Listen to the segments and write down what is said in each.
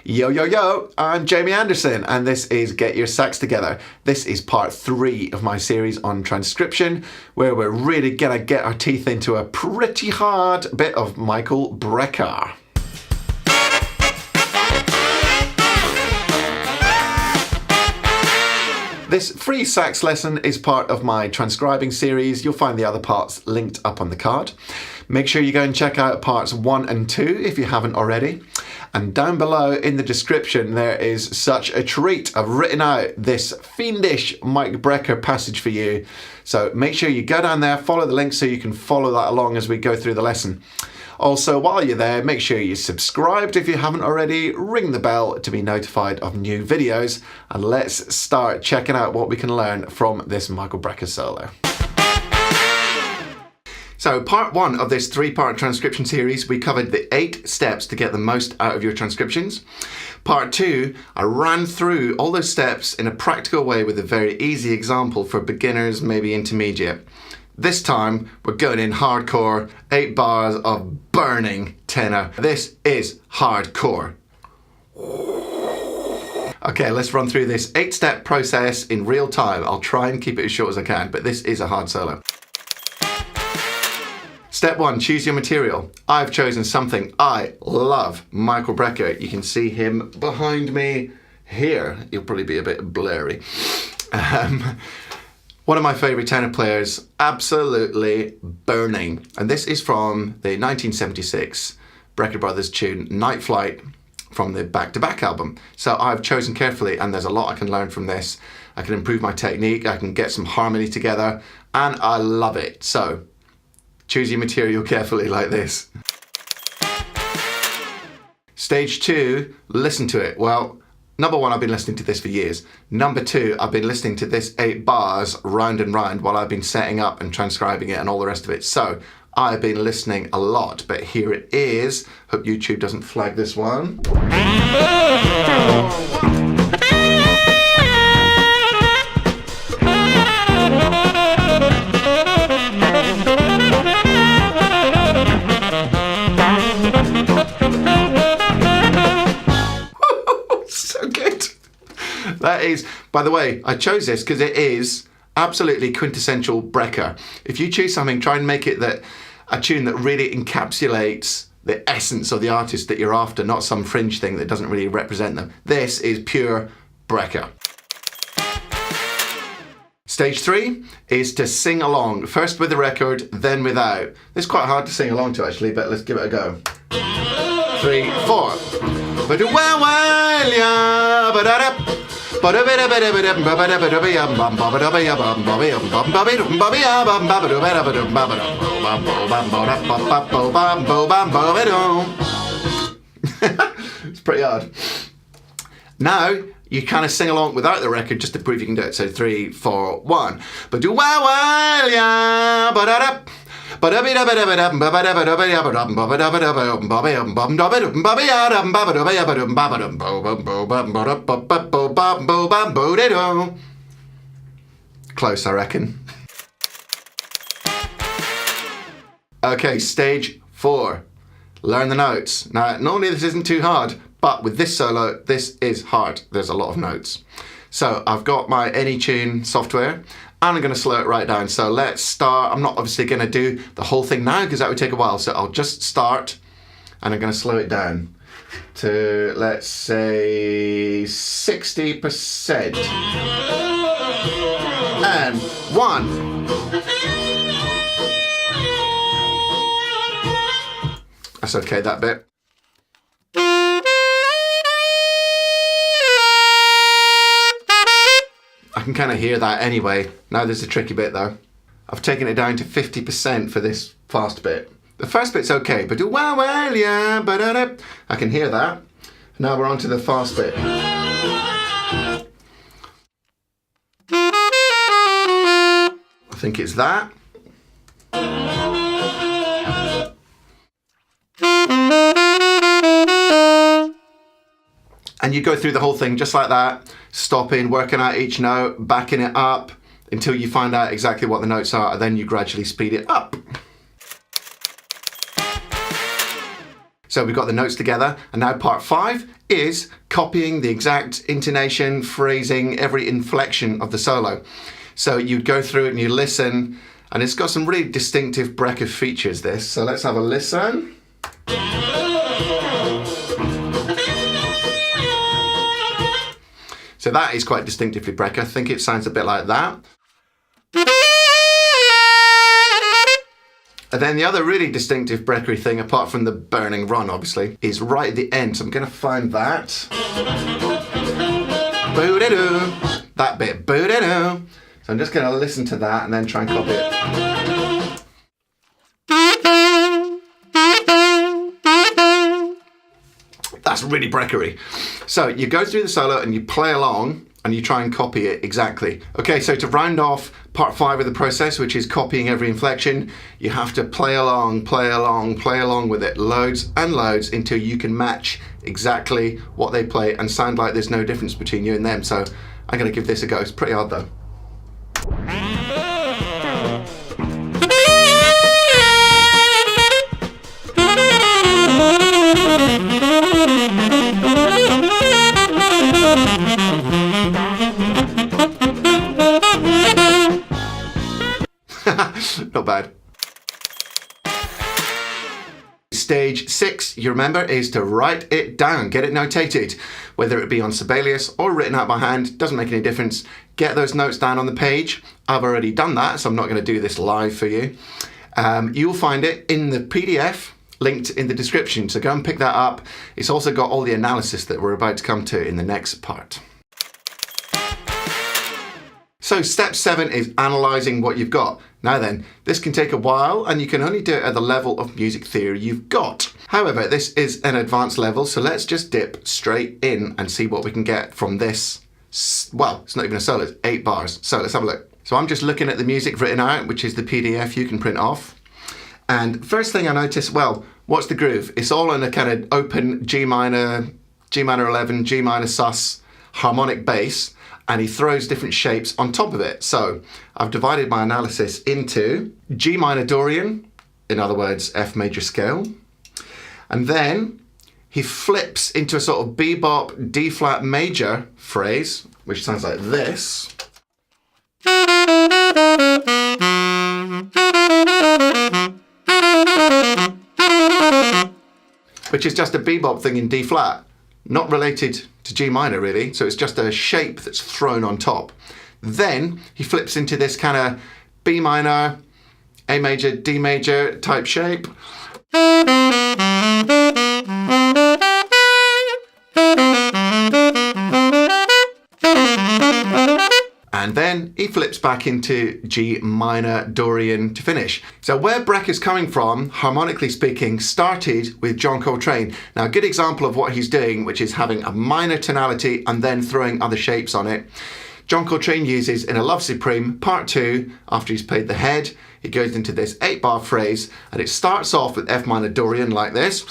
Yo, yo, yo, I'm Jamie Anderson, and this is Get Your Sax Together. This is part 3 of my series on transcription, where we're really gonna get our teeth into a pretty hard bit of Michael Brecker. This free sax lesson is part of my transcribing series. You'll find the other parts linked up on the card. Make sure you go and check out parts 1 and 2 if you haven't already. And down below in the description there is such a treat. I've written out this fiendish Mike Brecker passage for you. So make sure you go down there, follow the link so you can follow that along as we go through the lesson. Also, while you're there, make sure you're subscribed if you haven't already, ring the bell to be notified of new videos, and let's start checking out what we can learn from this Michael Brecker solo. So part 1 of this 3-part transcription series, we covered the 8 steps to get the most out of your transcriptions. Part 2, I ran through all those steps in a practical way with a very easy example for beginners, maybe intermediate. This time, we're going in hardcore, 8 bars of burning tenor. This is hardcore. Okay, let's run through this 8-step process in real time. I'll try and keep it as short as I can, but this is a hard solo. Step 1, choose your material. I've chosen something I love, Michael Brecker. You can see him behind me here. He'll probably be a bit blurry. One of my favourite tenor players, absolutely burning. And this is from the 1976 Brecker Brothers tune, Night Flight, from the Back to Back album. So I've chosen carefully, and there's a lot I can learn from this. I can improve my technique, I can get some harmony together, and I love it. So choose your material carefully like this. Stage 2, listen to it. Well, number 1, I've been listening to this for years. Number 2, I've been listening to this 8 bars round and round while I've been setting up and transcribing it and all the rest of it. So I've been listening a lot, but here it is. Hope YouTube doesn't flag this one. So good. That is, by the way, I chose this because it is absolutely quintessential Brecker. If you choose something, try and make it a tune that really encapsulates the essence of the artist that you're after, not some fringe thing that doesn't really represent them. This is pure Brecker. Stage 3 is to sing along, first with the record, then without. It's quite hard to sing along to actually, but let's give it a go. 3, 4. It's pretty hard. Now you kind of sing along without the record just to prove you can do it. So 3, 4, 1. Close, I reckon. Okay, stage 4. Learn the notes. Now, normally this isn't too hard, but with this solo, this is hard. There's a lot of notes. So I've got my AnyTune software, and I'm going to slow it right down. So let's start. I'm not obviously going to do the whole thing now because that would take a while. So I'll just start, and I'm going to slow it down to, let's say, 60%. And 1. That's okay, that bit. I can kind of hear that anyway. Now there's a tricky bit though. I've taken it down to 50% for this fast bit. The first bit's okay, but I can hear that. Now we're on to the fast bit. I think it's that. And you go through the whole thing just like that, stopping, working out each note, backing it up until you find out exactly what the notes are, and then you gradually speed it up. So we've got the notes together, and now part 5 is copying the exact intonation, phrasing, every inflection of the solo. So you'd go through it and you listen, and it's got some really distinctive Brecker features, this. So let's have a listen. So that is quite distinctively Brecker. I think it sounds a bit like that. And then the other really distinctive Breckery thing, apart from the burning run, obviously, is right at the end. So I'm going to find that. Boo-da-doo. That bit. Boo-da-doo. So I'm just going to listen to that and then try and copy it. That's really Breckery. So you go through the solo and you play along and you try and copy it exactly. Okay, so to round off part 5 of the process, which is copying every inflection, you have to play along with it, loads and loads, until you can match exactly what they play and sound like there's no difference between you and them. So I'm gonna give this a go. It's pretty hard though. Not bad. Stage 6, you remember, is to write it down, get it notated, whether it be on Sibelius or written out by hand, doesn't make any difference. Get those notes down on the page. I've already done that, so I'm not going to do this live for you. You'll find it in the PDF linked in the description, so go and pick that up. It's also got all the analysis that we're about to come to in the next part. So step 7 is analysing what you've got. Now then, this can take a while and you can only do it at the level of music theory you've got. However, this is an advanced level, so let's just dip straight in and see what we can get from this. Well, it's not even a solo, it's 8 bars. So let's have a look. So I'm just looking at the music written out, which is the PDF you can print off. And first thing I noticed, well, what's the groove? It's all in a kind of open G minor 11, G minor sus harmonic bass, and he throws different shapes on top of it. So I've divided my analysis into G minor Dorian, in other words, F major scale. And then he flips into a sort of bebop D flat major phrase, which sounds like this. Which is just a bebop thing in D flat, not related to G minor really, so it's just a shape that's thrown on top. Then he flips into this kind of B minor, A major, D major type shape. And then he flips back into G minor Dorian to finish. So where Brecker's coming from, harmonically speaking, started with John Coltrane. Now a good example of what he's doing, which is having a minor tonality and then throwing other shapes on it. John Coltrane uses in A Love Supreme, part 2, after he's played the head, he goes into this 8-bar phrase, and it starts off with F minor Dorian like this.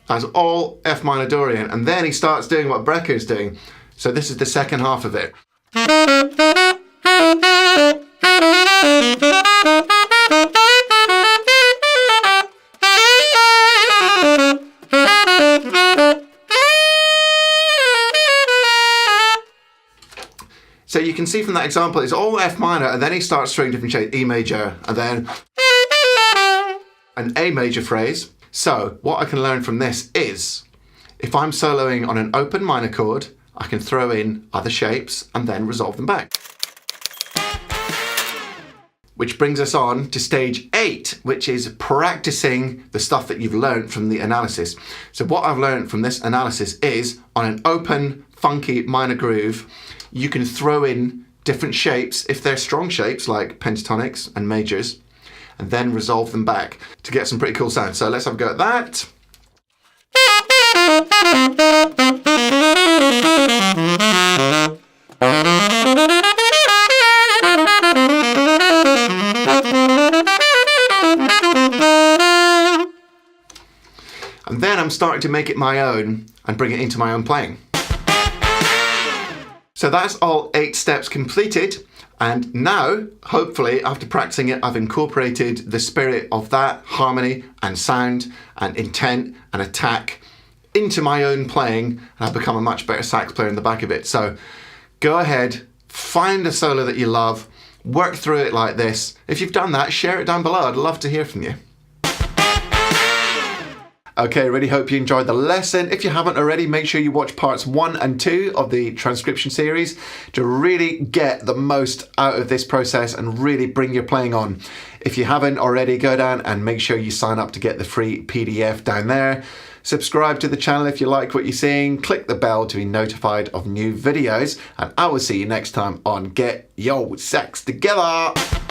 That's all F minor Dorian, and then he starts doing what Brecker's doing. So this is the second half of it. So you can see from that example, it's all F minor, and then he starts throwing different shapes, E major, and then an A major phrase. So what I can learn from this is, if I'm soloing on an open minor chord, I can throw in other shapes and then resolve them back. Which brings us on to stage 8, which is practicing the stuff that you've learned from the analysis. So what I've learned from this analysis is, on an open, funky minor groove, you can throw in different shapes, if they're strong shapes like pentatonics and majors, and then resolve them back to get some pretty cool sounds. So let's have a go at that. And then I'm starting to make it my own and bring it into my own playing. So that's all 8 steps completed. And now, hopefully, after practicing it, I've incorporated the spirit of that harmony and sound and intent and attack into my own playing, and I've become a much better sax player in the back of it. So go ahead, find a solo that you love, work through it like this. If you've done that, share it down below. I'd love to hear from you. Okay, really hope you enjoyed the lesson. If you haven't already, make sure you watch parts 1 and 2 of the transcription series to really get the most out of this process and really bring your playing on. If you haven't already, go down and make sure you sign up to get the free PDF down there. Subscribe to the channel if you like what you're seeing. Click the bell to be notified of new videos. And I will see you next time on Get Your Sax Together.